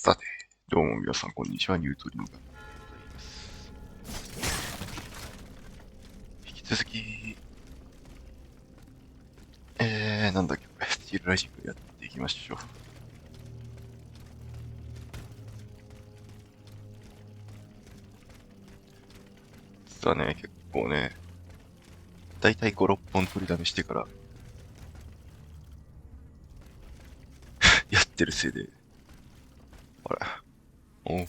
さて、どうも皆さんこんにちは、ニュートリノがです。引き続き、なんだっけ、スティールライジングやっていきましょう。実はね、結構ね、だいたい5、6本取りだめしてから、やってるせいで、あれ、お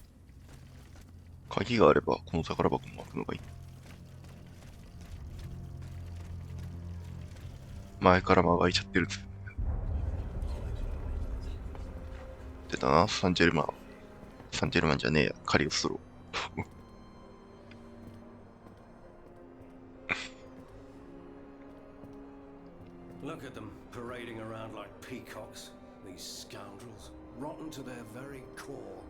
鍵があれば、この宝箱も開くのがいい。前から間が開いちゃってるんです。出たな、サンジェルマンじゃねえや、カリオストロ。Look at them parading around like peacocks, these scoundrels, rotten to their very core.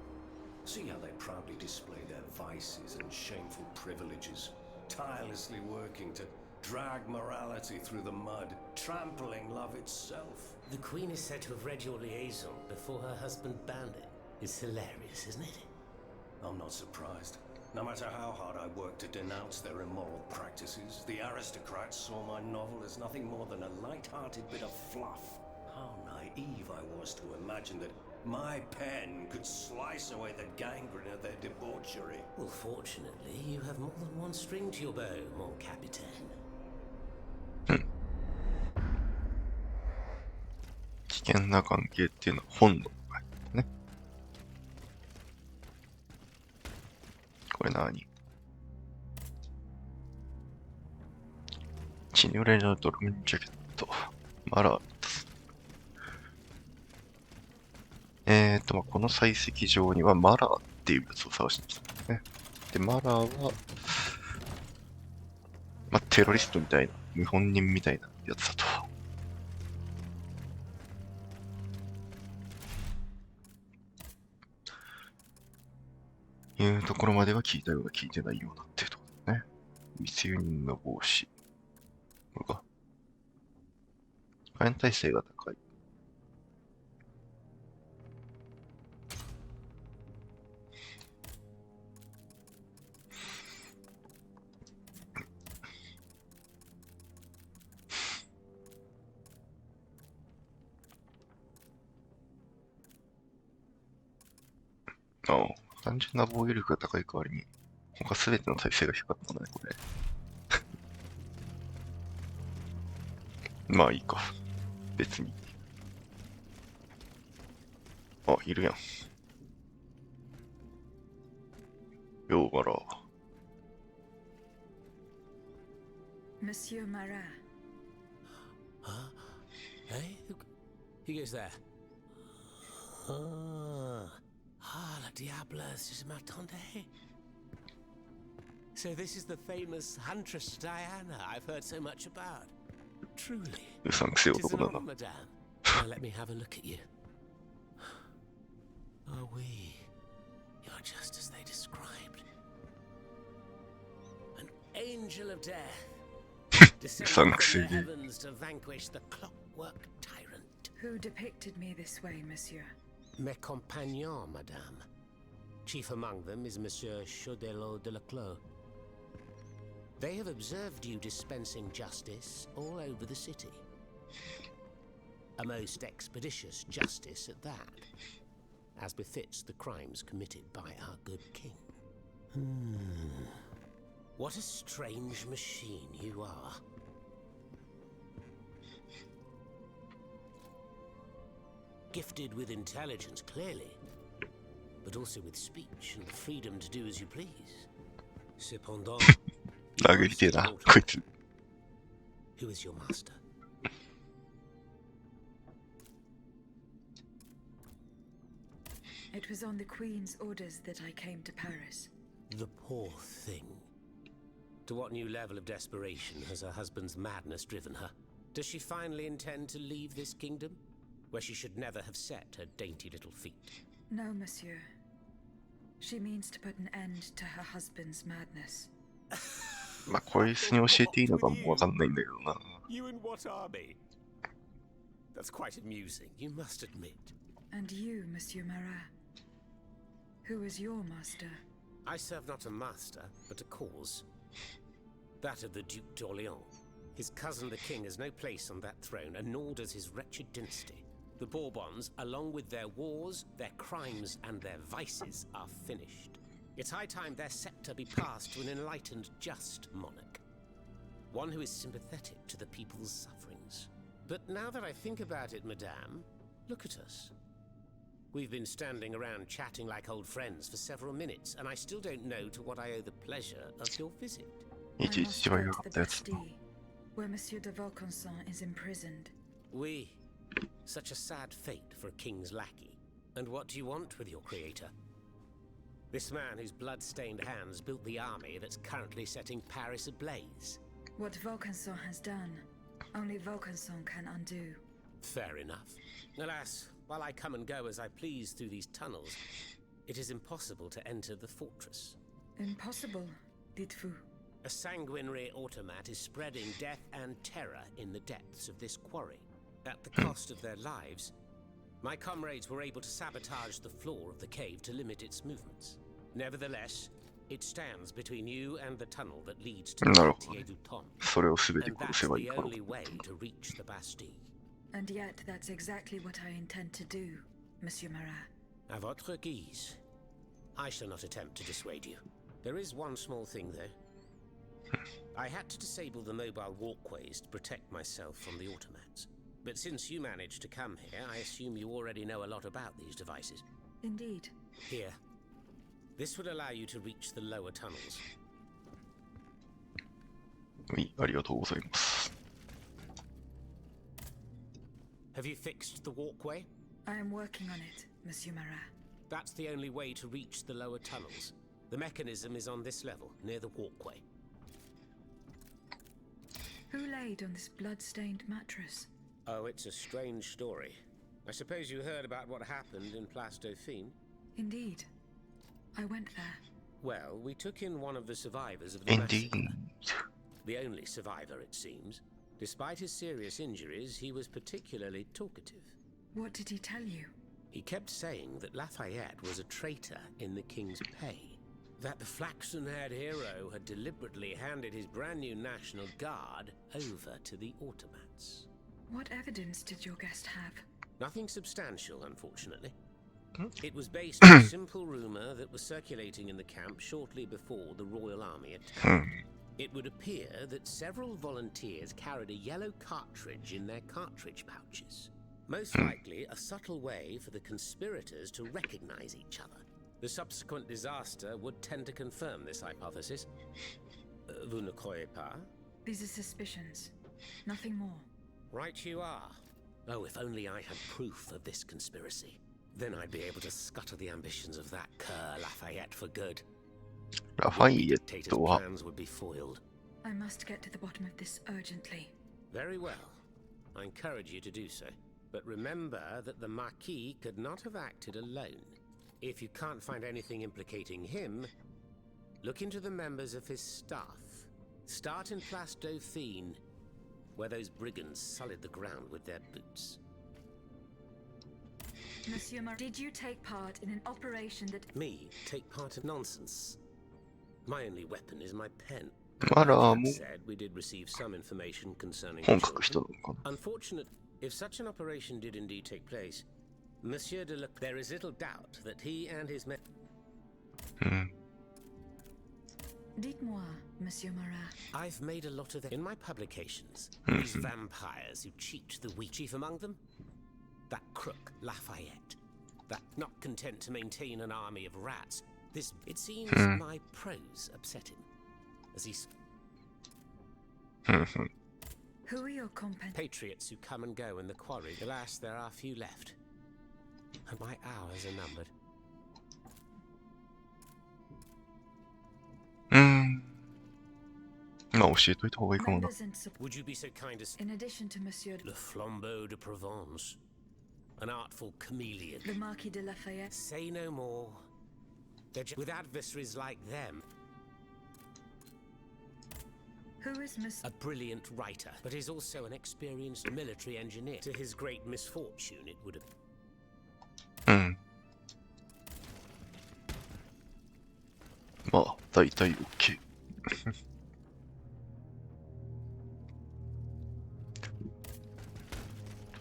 See how they proudly display their vices and shameful privileges, tirelessly working to drag morality through the mud, trampling love itself. The Queen is said to have read your liaison before her husband banned it. It's hilarious, isn't it? I'm not surprised. No matter how hard I work to denounce their immoral practices, the aristocrats saw my novel as nothing more than a light-hearted bit of fluff. How naive I was to imagine that my pen could slice away the gangrene of their debauchery. Well, fortunately, you have more than one string to your bow, mon capitaine. 危険な関係っていうのは本能ね。これ何？血に濡れのドルムジャケット。マラーです。この採石場にはマラーっていうやつを探してきたんですね。で、マラーは、テロリストみたいな、無本人みたいなやつだと。いうところまでは聞いたような聞いてないようなっていうところですね。密輸人の防止。これか。火炎耐性が高い。ああ、単純な防御力が高い代わりに、他すべての耐性が低かったんだね、これ。まあいいか。別に。あ、いるやん。よう、マラー。Monsieur Marat. Huh? Hey? Who goes there? La Diable, je m'attendais. So this is the famous Huntress Diana I've heard so much about. Truly. うさんくせえ It is 男 an だ honor, な。madame. Now let me have a look at you. Oh, oui. You're just as they described. An angel of death. Descended from the heavens to vanquish the clockwork tyrant. Who depicted me this way, monsieur? Mes compagnons, madame. Chief among them is Monsieur Chaudelot de la Clos. They have observed you dispensing justice all over the city. A most expeditious justice at that, as befits the crimes committed by our good king. What a strange machine you are. Gifted with intelligence, clearly, but also with speech and the freedom to do as you please. Cependant, 殴りてえな、こいつ。who is your master? It was on the Queen's orders that I came to Paris. The poor thing. To what new level of desperation has her husband's madness driven her? Does she finally intend to leave this kingdom, where she should never have set her dainty little feet? No, monsieur. She means to put an end to her husband's madness. こいつに教えていいのかもわかんないんだけどな。You in what army? That's quite amusing, you must admit. And you, Monsieur Marat. Who is your master? I serve not a master, but a cause. That of the Duc d'Orléans. His cousin the king has no place on that throne, and nor does his wretched dynasty. The Bourbons, along with their wars, their crimes, and their vices, are finished. It's high time their scepter be passed to an enlightened, just monarch. One who is sympathetic to the people's sufferings. But now that I think about it, madame, look at us. We've been standing around chatting like old friends for several minutes, and I still don't know to what I owe the pleasure of your visit. I 一 must 一番 go 良 to か the ったやつ。 Bastille, where Monsieur de Vaucanson is imprisoned. We. Such a sad fate for a king's lackey. And what do you want with your creator? This man whose blood-stained hands built the army that's currently setting Paris ablaze. What Vaucanson has done, only Vaucanson can undo. Fair enough. Alas, while I come and go as I please through these tunnels, it is impossible to enter the fortress. Impossible, dites-vous? A sanguinary automat is spreading death and terror in the depths of this quarry. At the cost of their lives, my comrades were able to sabotage the floor of the cave to limit its movements. Nevertheless, it stands between you and the tunnel that leads to the なるほど Quartier du Temple. それを全て And 殺 that's せばいい the から only way to reach the Bastille. And yet that's exactly what I intend to do, Monsieur Marat. À votre guise. I shall not attempt to dissuade you. There is one small thing, though. I had to disable the mobile walkways to protect myself from the automats. But since you managed to come here, I assume you already know a lot about these devices. Indeed. Here. This would allow you to reach the lower tunnels. はい、ありがとうございます。 Have you fixed the walkway? I am working on it, Monsieur Marat. That's the only way to reach the lower tunnels. The mechanism is on this level, near the walkway. Who laid on this blood-stained mattress? Oh, it's a strange story. I suppose you heard about what happened in Place Dauphine? Indeed. I went there. Well, we took in one of the survivors of the Indeed. massacre. The only survivor, it seems. Despite his serious injuries, he was particularly talkative. What did he tell you? He kept saying that Lafayette was a traitor in the king's pay. That the flaxen-haired hero had deliberately handed his brand new National Guard over to the automats. What evidence did your guest have? Nothing substantial, unfortunately. It was based on a simple rumor that was circulating in the camp shortly before the Royal Army attacked. It would appear that several volunteers carried a yellow cartridge in their cartridge pouches. Most likely a subtle way for the conspirators to recognize each other. The subsequent disaster would tend to confirm this hypothesis. Vous ne croyez pas? These are suspicions. Nothing more. Right you are. Oh, if only I had proof of this conspiracy. Then I'd be able to scuttle the ambitions of that cur Lafayette for good. ラファイエッ Dictator's トは plans would be foiled. I must get to the bottom of this urgently. Very well. I encourage you to do so. But remember that the Marquis could not have acted alone. If you can't find anything implicating him, look into the members of his staff. Start in Place Dauphine, where those brigands sullied the ground with their boots. Monsieur Marat, did you take part in an operation that... Me take part in nonsense. My only weapon is my pen. マラー That も said, we did receive some information concerning 本 the 書く人 children. なのかな Unfortunate, if such an operation did indeed take place, Monsieur de there is little doubt that he and his men... うん。 Dites-moi, Monsieur Marat. I've made a lot of them in my publications. These vampires who cheat the weak. Chief among them? That crook, Lafayette. That not content to maintain an army of rats. This, it seems, my prose upset him. As he... うんうん。 Who are your companions? Patriots who come and go in the quarry. Alas, there are few left. And my hours are numbered. まあ教えといた方がいいかもな。 Members and support. Would you be so kind as... In addition to Monsieur Le Flambeau de Provence. An artful chameleon. the Marquis de Lafayette, Say no more. With adversaries like them, who is Monsieur... a brilliant writer, but is also an experienced military engineer. To his great misfortune, it would have... うん。大体 OK。と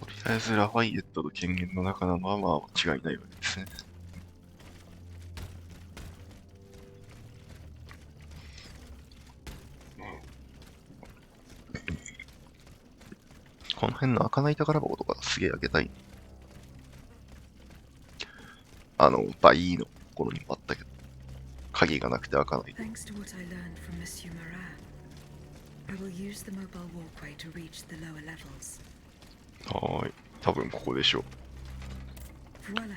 りあえずラファイエットと権限の中なのはまあ間違いないわけですね。この辺の開かない宝箱とかすげえ開けたい。バイのところにもあったけど、鍵がなくて開かない。Thanks to what I learned from Monsieur Marat, I will use the mobile walkway to reach the lower levels. はーい。多分ここでしょ Voila.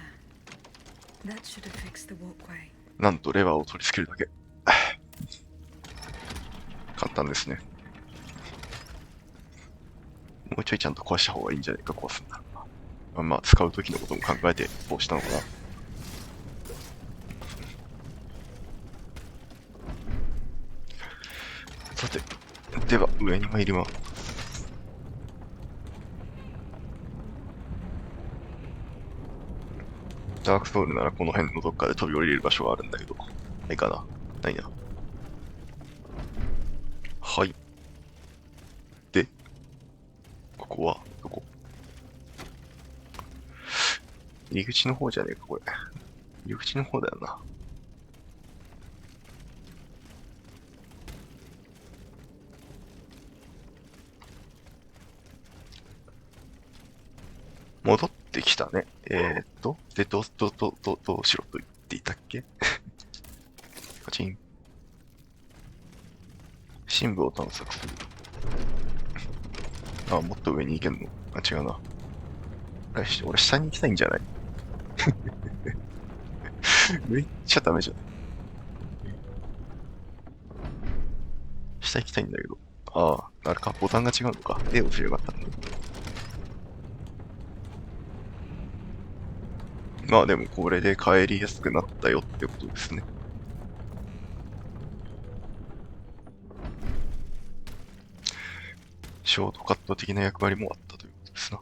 That should have fixed the walkway. う。なんとレバーを取り付けるだけ。簡単ですね。もうちょいちゃんと壊した方がいいんじゃないか、壊すんだ。まあ、使う時のことも考えてこうしたのかな。さて、では上に参ります。ダークソウルならこの辺のどっかで飛び降りれる場所があるんだけど、ないかな。ないな。はい。で、ここはどこ？入り口の方じゃねえか、これ。入り口の方だよな。戻ってきたね。で、どうしろと言っていたっけ？カチン。深部を探索する。あ、もっと上に行けんの？あ、違うな。俺下に行きたいんじゃない？上行っちゃダメじゃない？下行きたいんだけど。ああ、あれか、ボタンが違うのか。絵をすればよかったんだ。まあでもこれで帰りやすくなったよってことですね。ショートカット的な役割もあったということですな。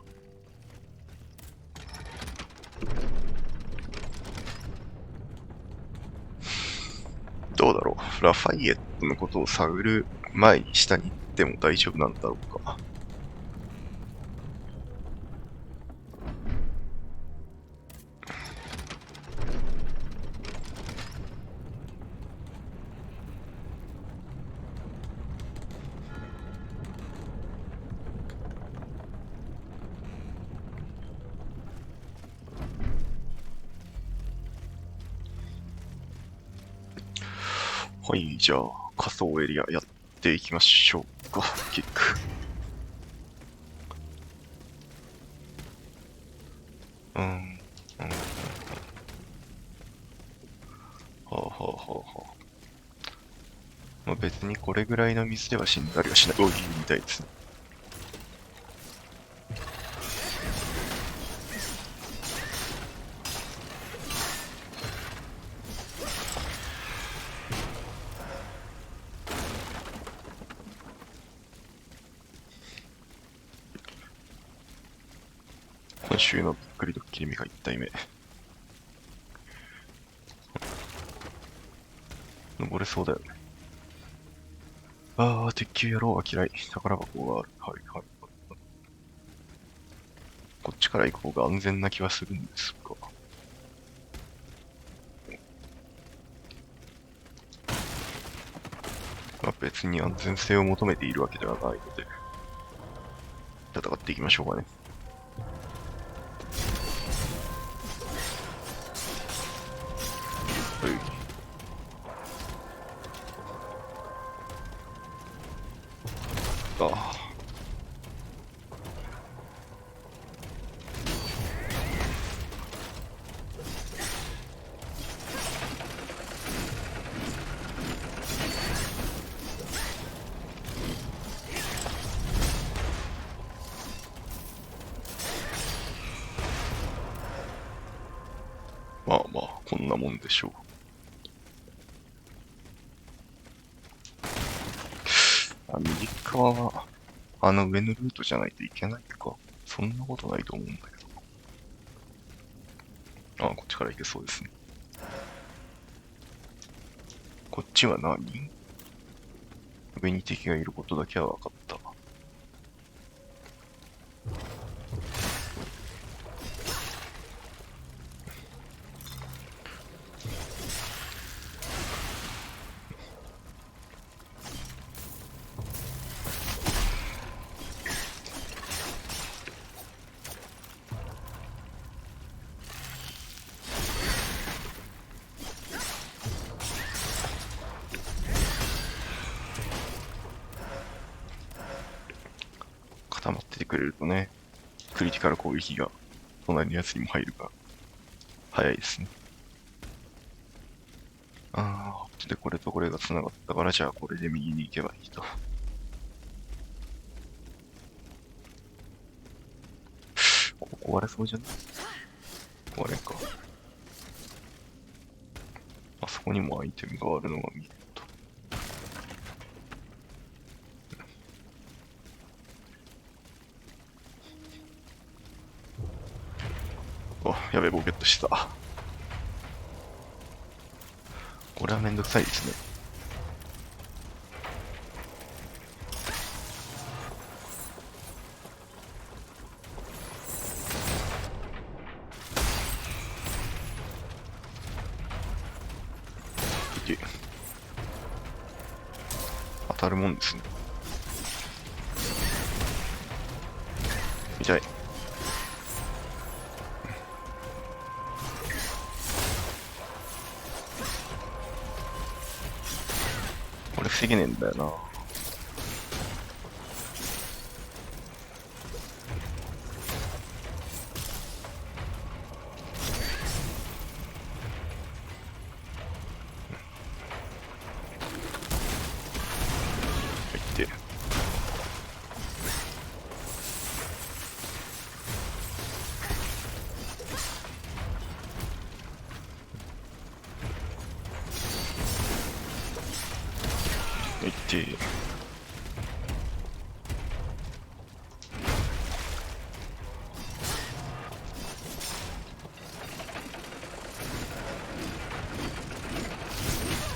どうだろう。ラファイエットのことを探る前に下に行っても大丈夫なんだろうか。はい、じゃあ仮想エリアやっていきましょうか。キック。はあはあはあはあ。まあ、別にこれぐらいの水では死んだりはしない。おい、みたいですね。今週のびっくりドッキリ目が1体目。登れそうだよね。ああ、鉄球野郎は嫌い。宝箱がある。はいはい。こっちから行く方が安全な気はするんですが。まあ、別に安全性を求めているわけではないので、戦っていきましょうかね。はい。ああ。まあまあ、こんなもんでしょう。右側は、上のルートじゃないといけないか。そんなことないと思うんだけど。こっちから行けそうですね。こっちは何？上に敵がいることだけは分かった。固まっててくれるとね、クリティカル攻撃が隣のやつにも入るから早いですね。で、これとこれが繋がったから、じゃあこれで右に行けばいいと。ここ壊れそうじゃない？壊れんか。あそこにもアイテムがあるのが見えると。あ、やべえ、ボケっとした。これはめんどくさいですね。当たるもんですね。痛い。これ防げねえんだよな。いって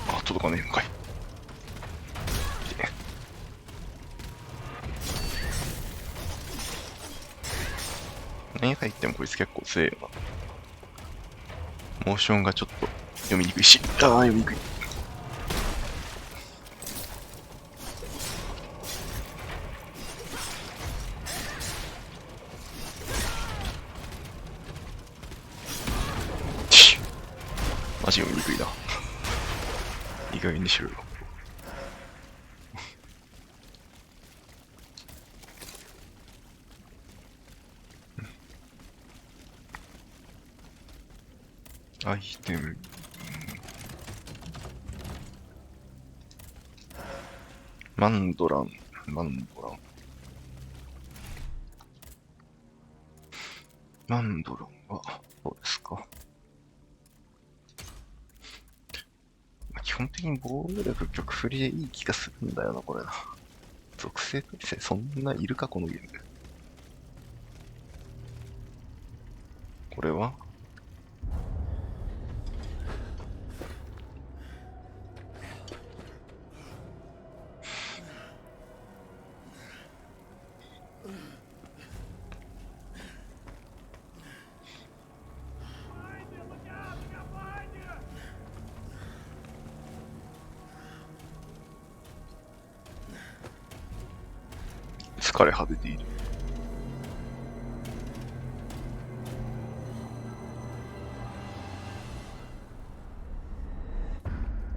あ、届かねえのかい。何が言ってもこいつ結構強えよな。モーションがちょっと読みにくいし。読みにくい。マジ読みにくいな。いい加減にしろよ。アイテム。マンドラン。マンドラン。マンドランは、どうですか。基本的に防御力曲振りでいい気がするんだよな、これな。属性耐性そんないるか、このゲーム。これは疲れ果てている。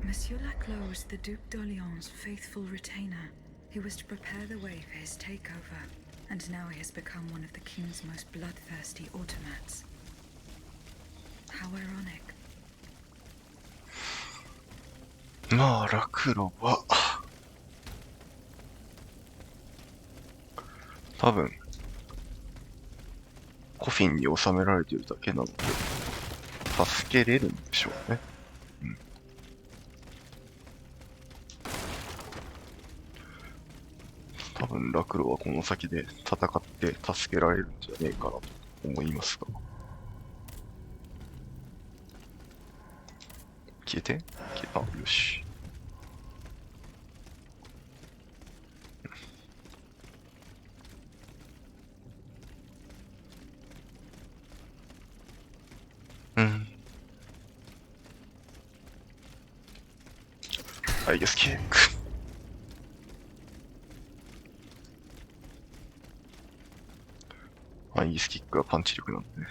Monsieur Laclos was the Duc d'Orléans' faithful retainer. He was to prepare the way for his takeover, and now he has become one of the king's most bloodthirsty automats. How ironic. まあ、ラクロは、多分、コフィンに収められているだけなので、助けれるんでしょうね。多分、ラクロはこの先で戦って助けられるんじゃねえかなと思いますが。消えて消えた。よし。アイアスキック。アイアスキックはパンチ力なんでね。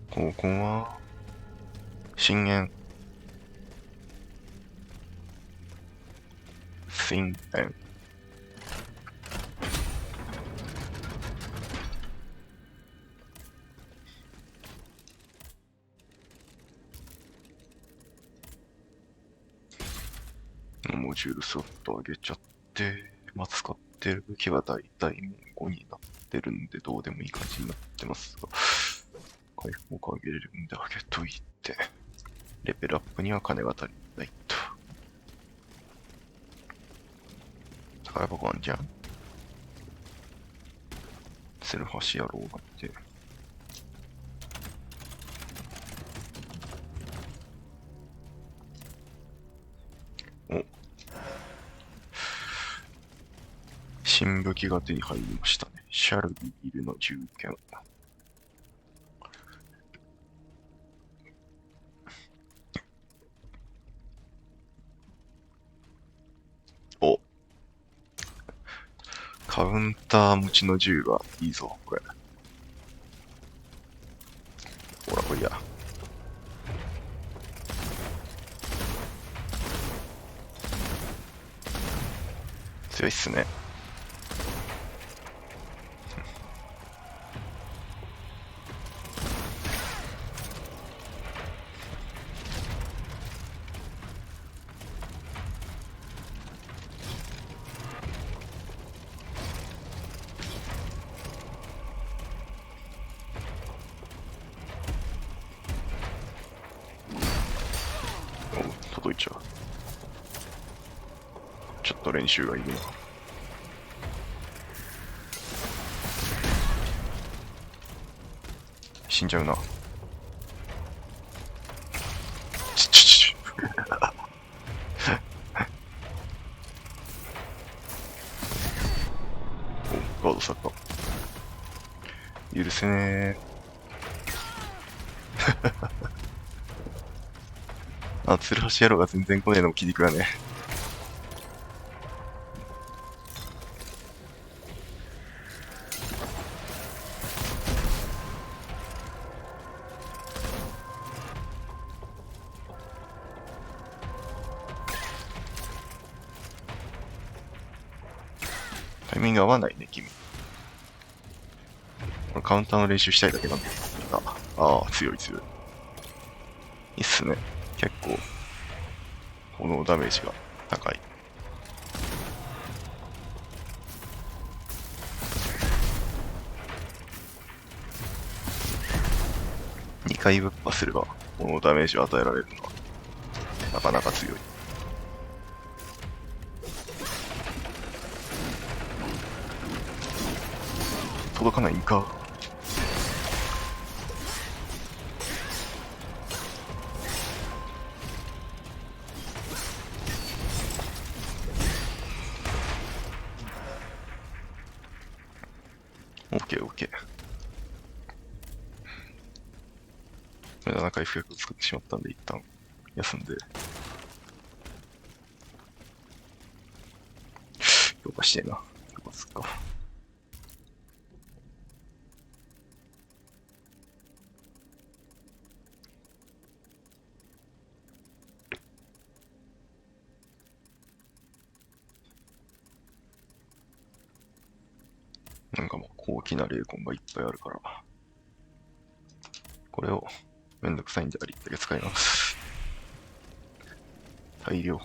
ここは、深淵。深淵。モジュールスロット上げちゃって、まあ、使ってる武器はだいたいもう5になってるんで、どうでもいい感じになってますが、回復効果上げれるんで上げといて、レベルアップには金が足りないと。宝箱あんじゃん。セルファシ野郎がいて。お。新武器が手に入りましたね。シャルビルの銃剣。お。カウンター持ちの銃はいいぞ、これ。ほら、こりゃ。強いっすね。お、届いちゃう。ちょっと練習がいるな。死んじゃうな。お、ガードされた。許せねー。あ、ツルハシ野郎が全然来ねえのも気に食わねえ。タイミング合わないね、君。これカウンターの練習したいだけなんだ。ああ、強い強い。いいっすね。結構、炎ダメージが高い。2回ぶっ破すれば、炎ダメージを与えられるのは、なかなか強い。届かないんか。オッケーオッケー。無駄な回復薬を作ってしまったんで、一旦休んで。強化してえな。強化すっか。なんかもう高貴な霊魂がいっぱいあるから、これをめんどくさいんでありだけ使います。大量。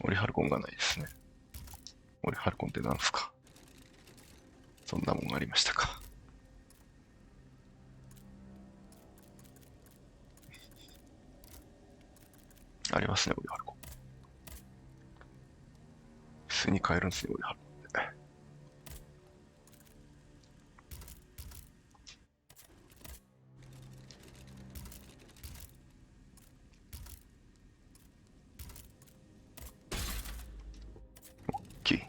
オリハルコンがないですね。オリハルコンってなんすか？そんなもんありましたか。ありますね、オリハルコン。普通に買えるんですね、オリハルコンって。オッケー。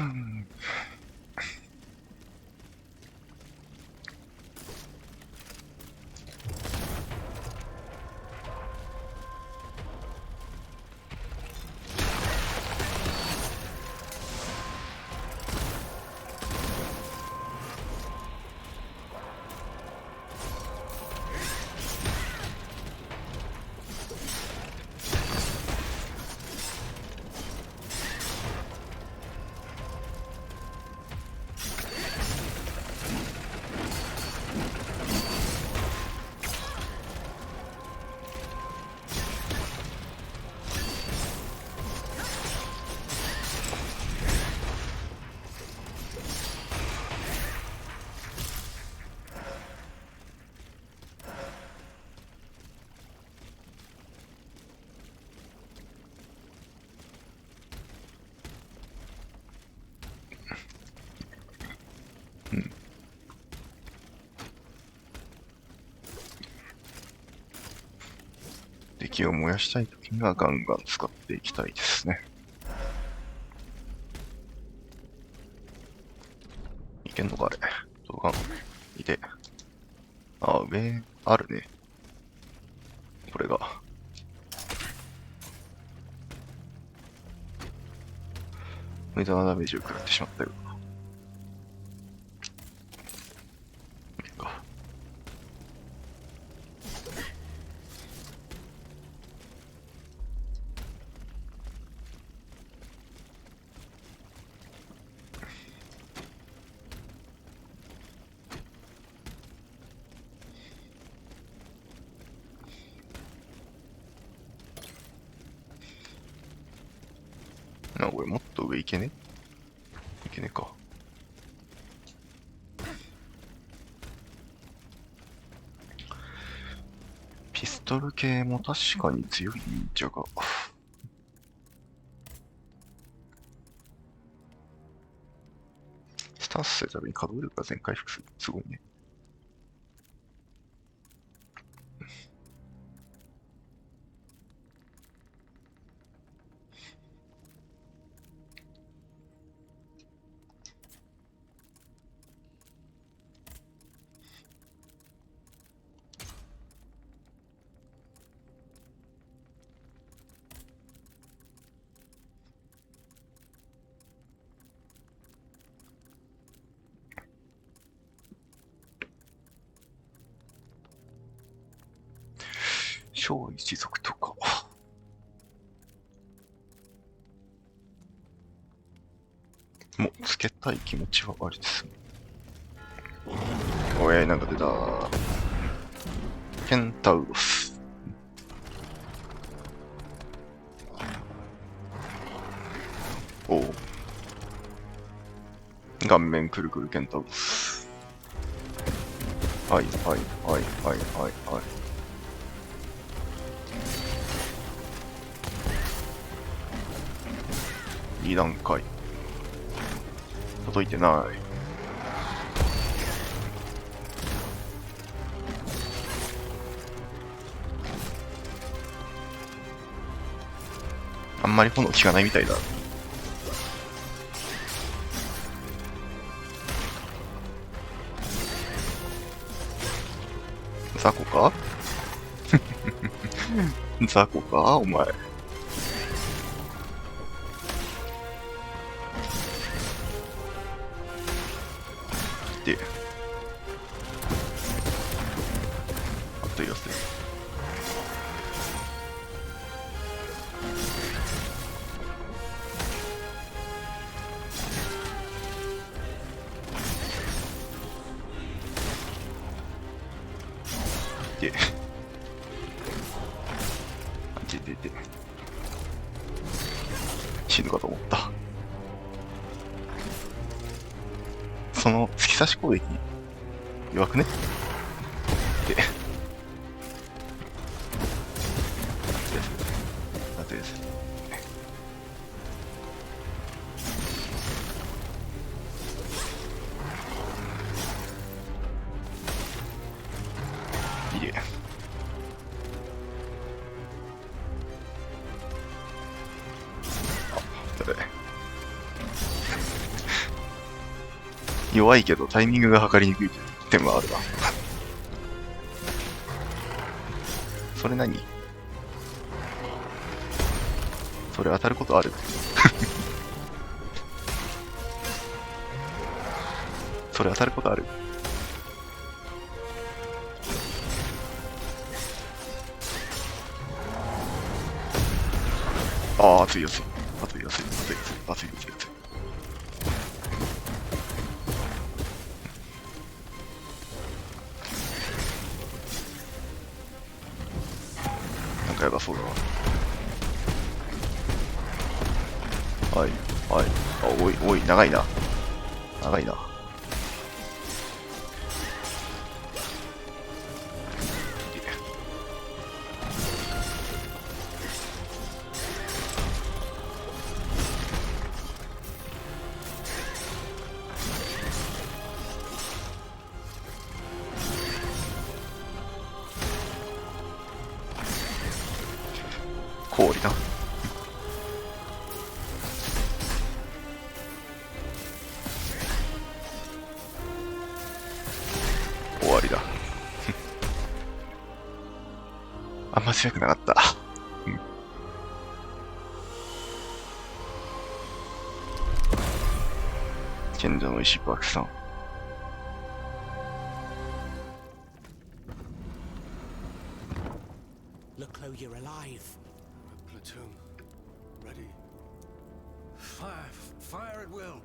ん。敵を燃やしたいときにはガンガン使っていきたいですね。いけんのかあれ。どうかいて。あ、上、あるね。これが。無駄なダメージを食らってしまったよ。いいか。な、これもっと上いけねいけねか。ピストル系も確かに強いんじゃが。スタンスするために稼働力が全回復する。すごいね。小一族とか。もうつけたい気持ちはありですね。おい、なんか出た。ケンタウロス。おう。顔面くるくるケンタウロス。はいはいはいはいはいはい。2段階。届いてない。あんまり炎効かないみたいだ。雑魚か雑魚かお前。で、あっと言わせる。で、で、死ぬかと思った。その突き刺し攻撃弱くねで、待てです。いえ。あ、誰弱いけどタイミングが測りにくい点はあるな。それ何？それ当たることある？それ当たることある？ああ、熱い熱い。熱い熱い熱い熱い熱い熱い熱い。なんかやばそうだな。はい、はい。あ、おい、おい、長いな。長いな。氷な。終わりだ。あんま強くなかった。賢者の石爆散。Leclos, you're alive. Platoon, ready. Fire, fire at will.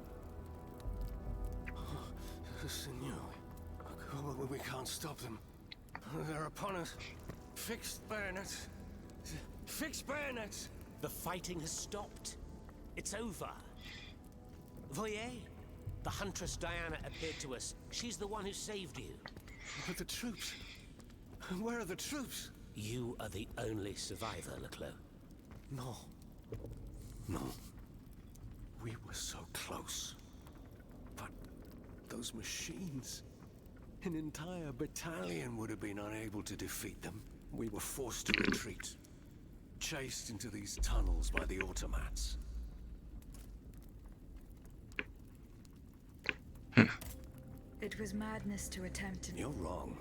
Sinew, we can't stop them. They're upon us. Fixed bayonets. Fixed bayonets. The fighting has stopped. It's over. Voyez, the huntress Diana appeared to us. She's the one who saved you. But the troops. Where are the troops? You are the only survivor, Leclos. No. No. We were so close. But those machines. An entire battalion would have been unable to defeat them. We were forced to retreat. Chased into these tunnels by the automats. It was madness to attempt to... You're wrong.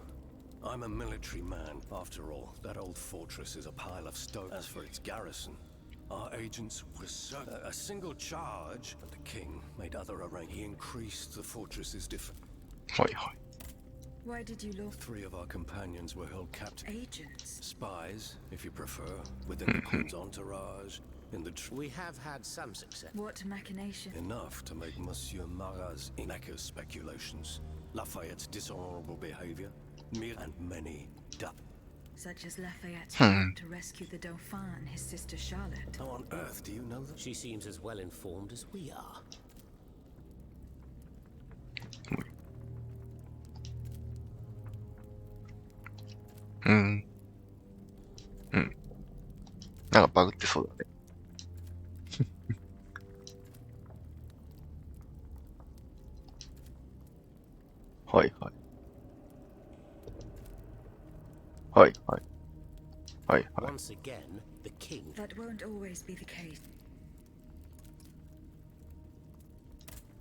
I'm a military man. After all, that old fortress is a pile of stone. As for its garrison, our agents were certain. A single charge, but the king made other arrangements. He increased the fortress's defense. はいはい。 Why did you look... 3 of our companions were held captive. Agents? Spies, if you prefer, within the queen's entourage. In the We have had some success. What machination? enough to make Monsieur Marat's inaccurate speculations, Lafayette's dishonorable behavior, and many Such as Lafayette's plan to rescue the Dauphin and his sister Charlotte. How on earth do you know that? She seems as well informed as we are. うん。なんかバグってそうだね。はいはい。はいはい。はいはい。 Once again, the king. That won't always be the case.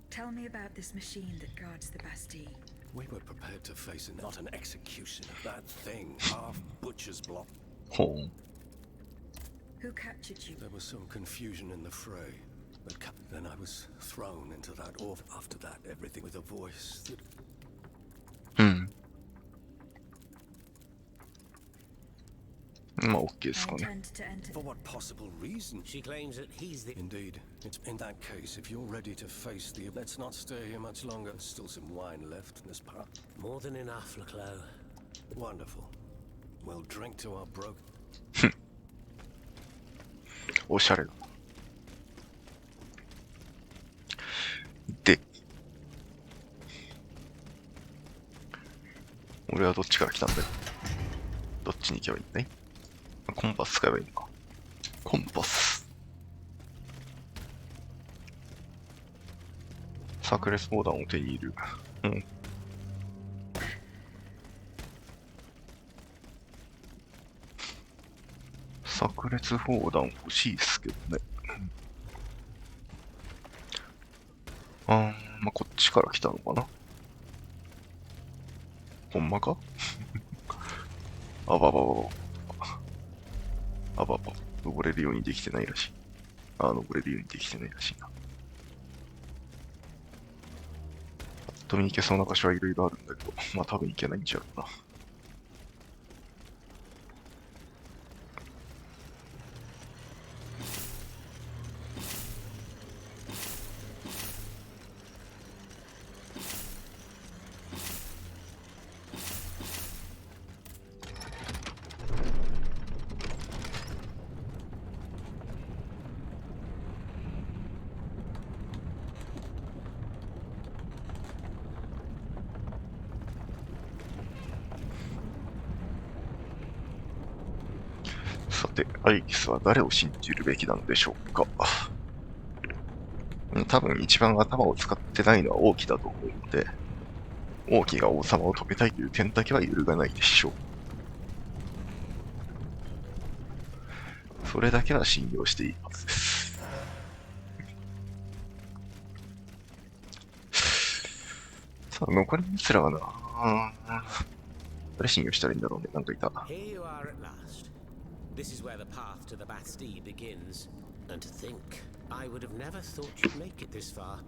Tell me about this machine that guards the Bastille. We were prepared to face not an execution. That thing, half butcher's block. ほう。 Who captured you? There was some confusion in the fray. But then I was thrown into that off. After that, everything with a voice that... うん。まあ OK で I すかね。 intend to enter. For what possible reason? She claims that he's the. Indeed. It's in that case, if you're ready to face the... Let's not stay here much longer. There's still some wine left in this pot. More than enough, Leclos. Wonderful. We'll drink to our broken... おしゃれだ。で、俺はどっちから来たんだよ。どっちに行けばいいんだい？コンパス使えばいいのか。コンパス。炸裂砲弾を手に入れる。うん。炸裂砲弾欲しいですけどね。まあ、こっちから来たのかな。ほんまか？あばばばば。あばば。登れるようにできてないらしい。登れるようにできてないらしいな。ぱっと見に行けそうな場所はいろいろあるんだけど、まあ多分行けないんちゃうかな。さて、アイリスは誰を信じるべきなのでしょうか。多分一番頭を使ってないのは王毅だと思うので、王毅が王様を止めたいという点だけは揺るがないでしょう。それだけは信用していいはずです。さあ、残りの奴らはな、誰信用したらいいんだろうね。なんかいた。Here you are at last. This is where the path to the Bastille begins. And to think, I would have never thought you'd make it this far.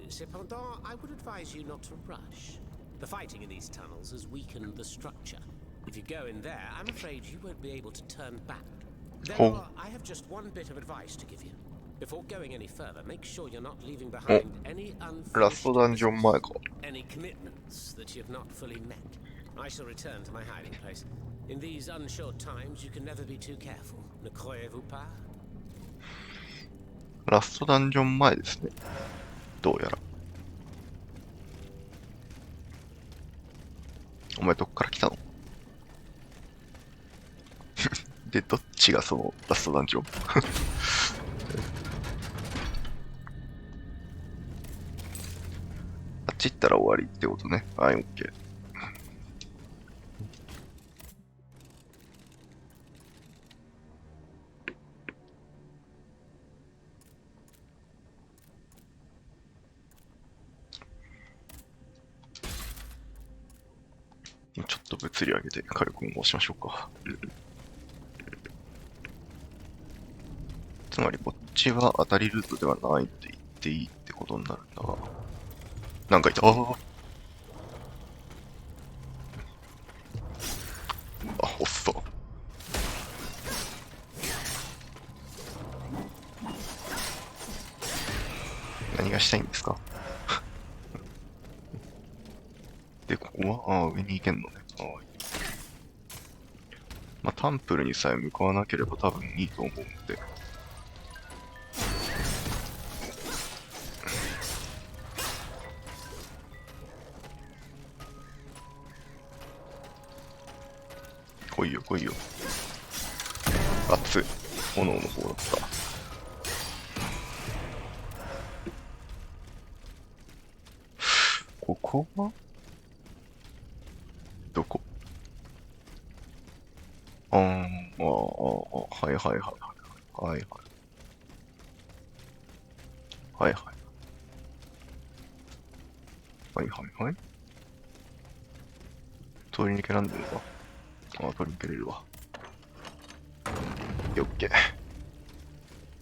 Cependant, I would advise you not to rush. The fighting in these tunnels has weakened the structure. If you go in there, I'm afraid you won't be able to turn back. Therefore, I have just one bit of advice to give you. Before going any further, make sure you're not leaving behind any ラス unfinished トダンジョン前か。 any commitments that you've not fully met. I shall return to my hiding place. In these unsure times, you can never be too careful. Ne croyez-vous pas? ラストダンジョン前ですね。どうやら。お前どっから来たの？で、どっちがそのラストダンジョン？あっち行ったら終わりってことね。はい、オッケー。ちょっと物理上げて火力を申しましょうか。つまりこっちは当たりルートではないって言っていいってことになるんだが。なんかいた。あ、おっそ。何がしたいんですか？で、ここは、上に行けんのね。まあ、タンプルにさえ向かわなければ多分いいと思うので。来いよ来いよ。熱い。炎の方だった。ここはどこ？はいはいはいはい。はいはい。はいはい。はいはいはい。通り抜けなんでるか？通り抜けれるわ。オッケー。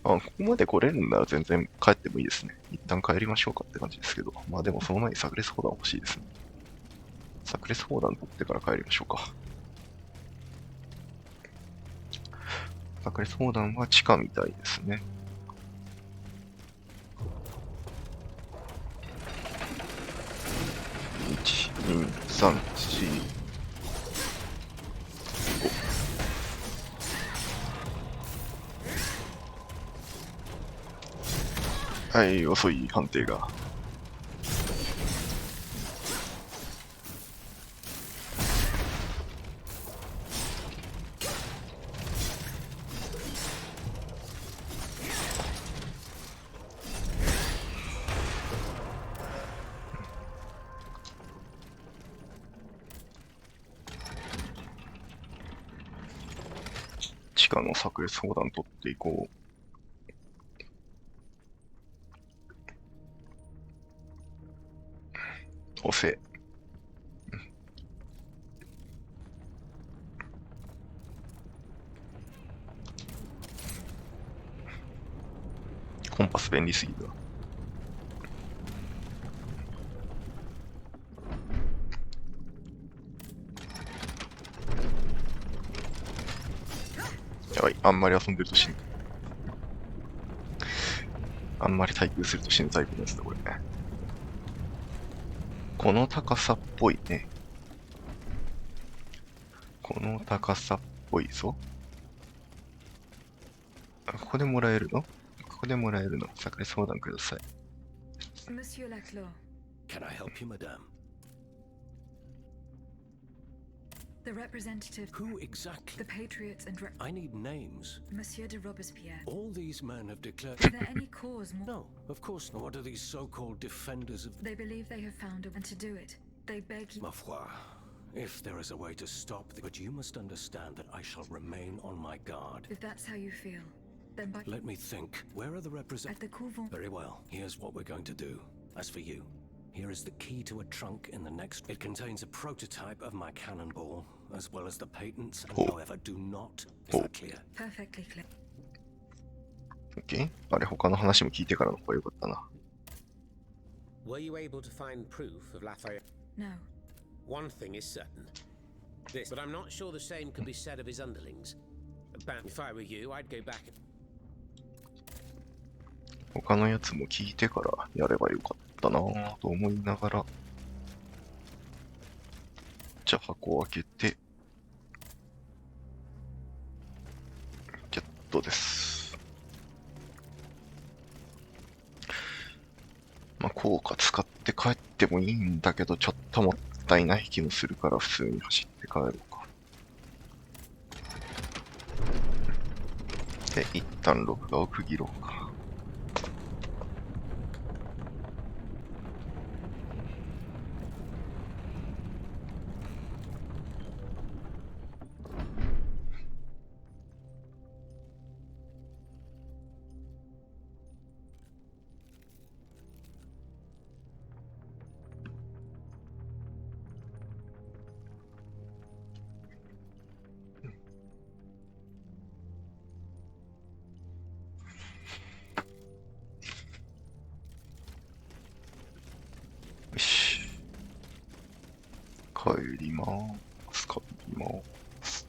ここまで来れるんなら全然帰ってもいいですね。一旦帰りましょうかって感じですけど。まあでもその前に炸裂砲弾欲しいですね。炸裂砲弾取ってから帰りましょうか。炸裂砲弾は地下みたいですね。1、2、3、4、5。はい、遅い判定が。地下の炸裂砲弾取っていこう。押せ。コンパス便利すぎるな。やばい、あんまり遊んでると死ぬ。あんまり対空すると死ぬタイプのやつだ、これね。この高さっぽいね。この高さっぽいぞ。あ、ここでもらえるの？ここでもらえるの？桜井相談ください。Monsieur Laclos, Can I help you, madame? the representative, Who exactly? the patriots and I need names. Monsieur de Robespierre. All these men have declared. Is there any cause more? No, of course not. What are these so-called defenders of They believe they have found a way to do it. They beg you. ma foi? If there is a way to stop but you must understand that I shall remain on my guard. If that's how you feel, then by Let me think. Where are the at representatives? the couvent. Very well. Here's what we're going to do. As for you, here is the key to a trunk in the next. It contains a prototype of my cannonball, as well as the patents. And however, do not. Is that clear? Perfectly clear. OK? あれ、他の話も聞いてからの方がよかったな。Were you able to find proof of Lafayette? No. One thing is certain. This, but I'm not sure the same could be said of his underlings. But if I were you, I'd go back and... 他のやつも聞いてからやればよかったなぁと思いながら。じゃあ箱を開けて、ゲットです。まあ効果使って帰ってもいいんだけど、ちょっともったいない気もするから普通に走って帰ろうか。で、一旦録画を区切ろうか。よし。帰りまーす。帰りまーす。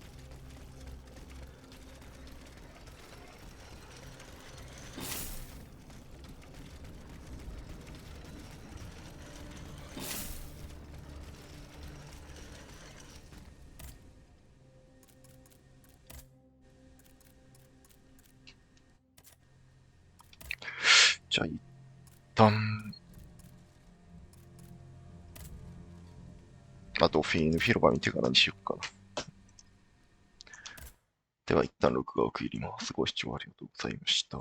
じゃあ一旦、あとフィーヌ広場見てからにしようかな。では一旦録画を区切ります。ご視聴ありがとうございました。